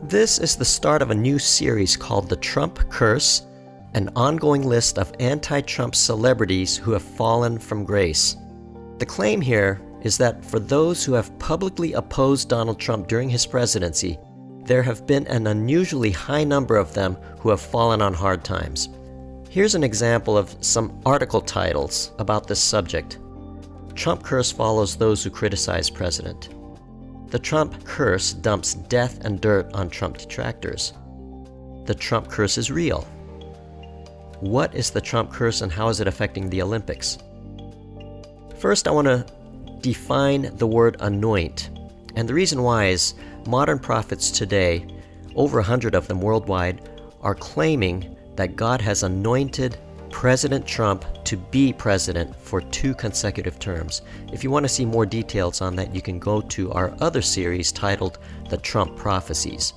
This is the start of a new series called The Trump Curse, an ongoing list of anti-Trump celebrities who have fallen from grace. The claim here is that for those who have publicly opposed Donald Trump during his presidency, there have been an unusually high number of them who have fallen on hard times. Here's an example of some article titles about this subject. Trump curse follows those who criticize president. The Trump curse dumps death and dirt on Trump detractors. The Trump curse is real. What is the Trump curse and how is it affecting the Olympics? First, I want to define the word anoint. And the reason why is modern prophets today, over 100 of them worldwide, are claiming that God has anointed President Trump to be president for 2 consecutive terms. If you want to see more details on that, you can go to our other series titled The Trump Prophecies.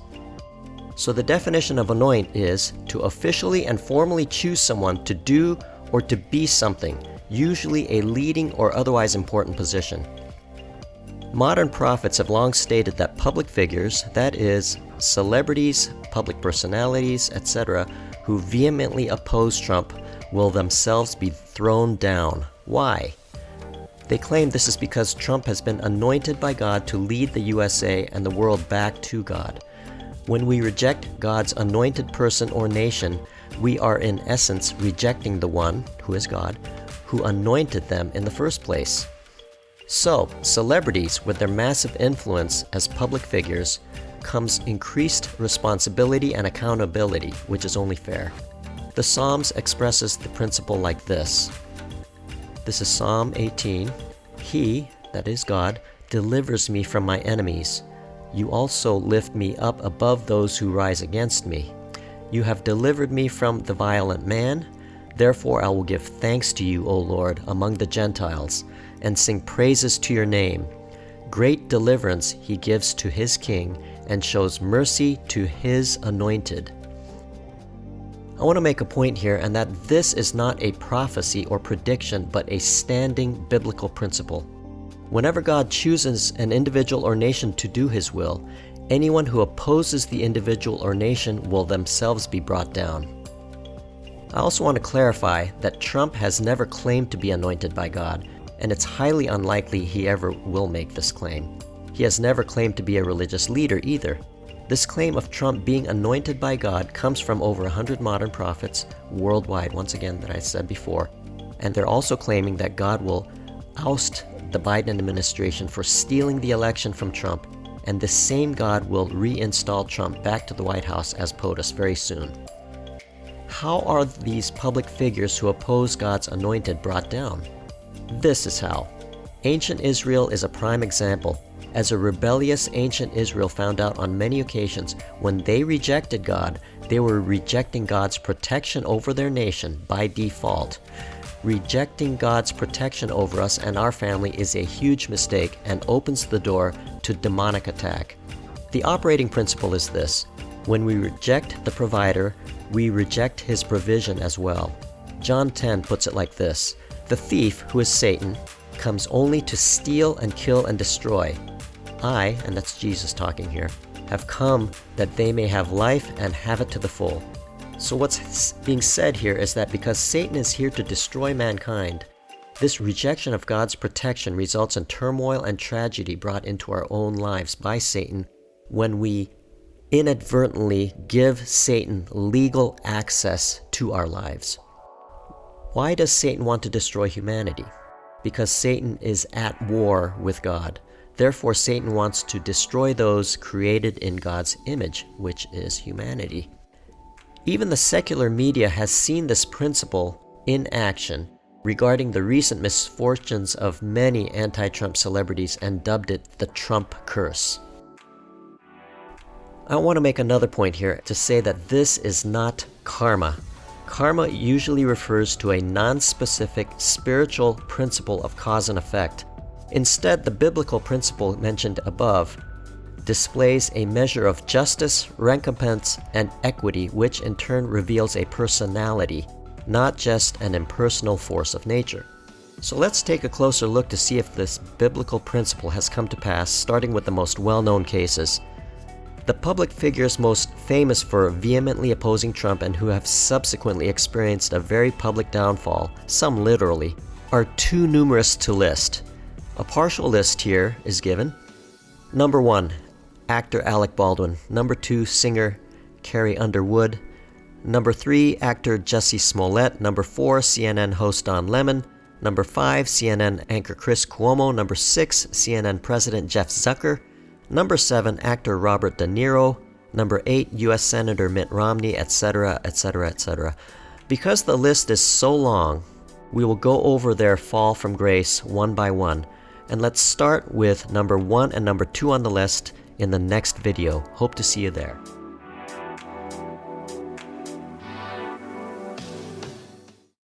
So the definition of anoint is to officially and formally choose someone to do or to be something, usually a leading or otherwise important position. Modern prophets have long stated that public figures, that is, celebrities, public personalities, etc., who vehemently oppose Trump will themselves be thrown down. Why? They claim this is because Trump has been anointed by God to lead the USA and the world back to God. When we reject God's anointed person or nation, we are in essence rejecting the one, who is God, who anointed them in the first place. So, celebrities with their massive influence as public figures comes increased responsibility and accountability, which is only fair. The Psalms expresses the principle like this. This is Psalm 18. He, that is God, delivers me from my enemies. You also lift me up above those who rise against me. You have delivered me from the violent man. Therefore I will give thanks to you, O Lord, among the Gentiles, and sing praises to your name. Great deliverance he gives to his king, and shows mercy to his anointed. I want to make a point here, and that this is not a prophecy or prediction, but a standing biblical principle. Whenever God chooses an individual or nation to do his will, anyone who opposes the individual or nation will themselves be brought down. I also want to clarify that Trump has never claimed to be anointed by God, and it's highly unlikely he ever will make this claim. He has never claimed to be a religious leader either. This claim of Trump being anointed by God comes from over 100 modern prophets worldwide, once again, that I said before. And they're also claiming that God will oust the Biden administration for stealing the election from Trump, and the same God will reinstall Trump back to the White House as POTUS very soon. How are these public figures who oppose God's anointed brought down? This is how. Ancient Israel is a prime example. As a rebellious ancient Israel found out on many occasions, when they rejected God, they were rejecting God's protection over their nation by default. Rejecting God's protection over us and our family is a huge mistake and opens the door to demonic attack. The operating principle is this: when we reject the provider, we reject his provision as well. John 10 puts it like this: the thief, who is Satan, comes only to steal and kill and destroy. I, and that's Jesus talking here, have come that they may have life and have it to the full. So what's being said here is that because Satan is here to destroy mankind, this rejection of God's protection results in turmoil and tragedy brought into our own lives by Satan when we inadvertently give Satan legal access to our lives. Why does Satan want to destroy humanity? Because Satan is at war with God. Therefore, Satan wants to destroy those created in God's image, which is humanity. Even the secular media has seen this principle in action regarding the recent misfortunes of many anti-Trump celebrities and dubbed it the Trump curse. I want to make another point here to say that this is not karma. Karma usually refers to a non-specific spiritual principle of cause and effect. Instead, the biblical principle mentioned above displays a measure of justice, recompense, and equity, which in turn reveals a personality, not just an impersonal force of nature. So let's take a closer look to see if this biblical principle has come to pass, starting with the most well-known cases. The public figures most famous for vehemently opposing Trump and who have subsequently experienced a very public downfall, some literally, are too numerous to list. A partial list here is given. Number 1, actor Alec Baldwin. Number 2, singer Carrie Underwood. Number 3, actor Jussie Smollett. Number 4, CNN host Don Lemon. Number 5, CNN anchor Chris Cuomo. Number 6, CNN President Jeff Zucker. Number 7, actor Robert De Niro. Number 8, U.S. Senator Mitt Romney, etc., etc., etc. Because the list is so long, we will go over their fall from grace one by one. And let's start with number 1 and number 2 on the list in the next video. Hope to see you there.